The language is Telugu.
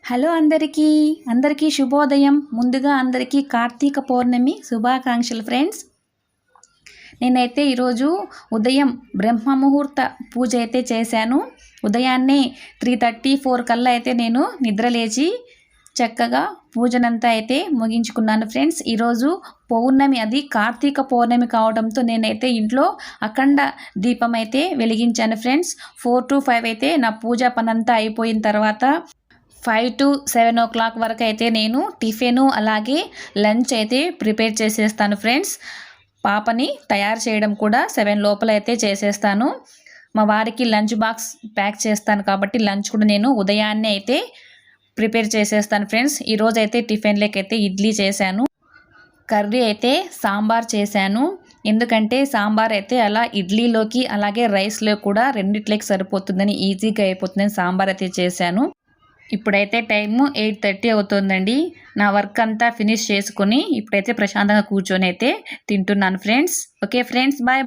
హలో అందరికీ శుభోదయం. ముందుగా అందరికీ కార్తీక పౌర్ణమి శుభాకాంక్షలు ఫ్రెండ్స్. నేనైతే ఈరోజు ఉదయం బ్రహ్మ ముహూర్త పూజ అయితే చేశాను. ఉదయాన్నే 3:34 కల్లా అయితే నేను నిద్రలేచి చక్కగా పూజనంతా అయితే ముగించుకున్నాను ఫ్రెండ్స్. ఈరోజు పౌర్ణమి, అది కార్తీక పౌర్ణమి కావడంతో నేనైతే ఇంట్లో అఖండ దీపం అయితే వెలిగించాను ఫ్రెండ్స్. 4 to 5 అయితే నా పూజా పనంతా అయిపోయిన తర్వాత 5 to 7 వరకు అయితే నేను టిఫిను అలాగే లంచ్ అయితే ప్రిపేర్ చేసేస్తాను ఫ్రెండ్స్. పాపని తయారు చేయడం కూడా 7 లోపల అయితే చేసేస్తాను. మా వారికి లంచ్ బాక్స్ ప్యాక్ చేస్తాను కాబట్టి లంచ్ కూడా నేను ఉదయాన్నే అయితే ప్రిపేర్ చేసేస్తాను ఫ్రెండ్స్. ఈరోజు అయితే టిఫిన్లకైతే ఇడ్లీ చేశాను, కర్రీ అయితే సాంబార్ చేశాను. ఎందుకంటే సాంబార్ అయితే అలా ఇడ్లీలోకి అలాగే రైస్లో కూడా రెండిట్లకి సరిపోతుందని, ఈజీగా అయిపోతుందని సాంబార్ అయితే చేశాను. ఇప్పుడైతే టైము 8:30 అవుతుందండి. నా వర్క్ అంతా ఫినిష్ చేసుకొని ఇప్పుడైతే ప్రశాంతంగా కూర్చొని అయితే తింటున్నాను ఫ్రెండ్స్. Okay friends, bye.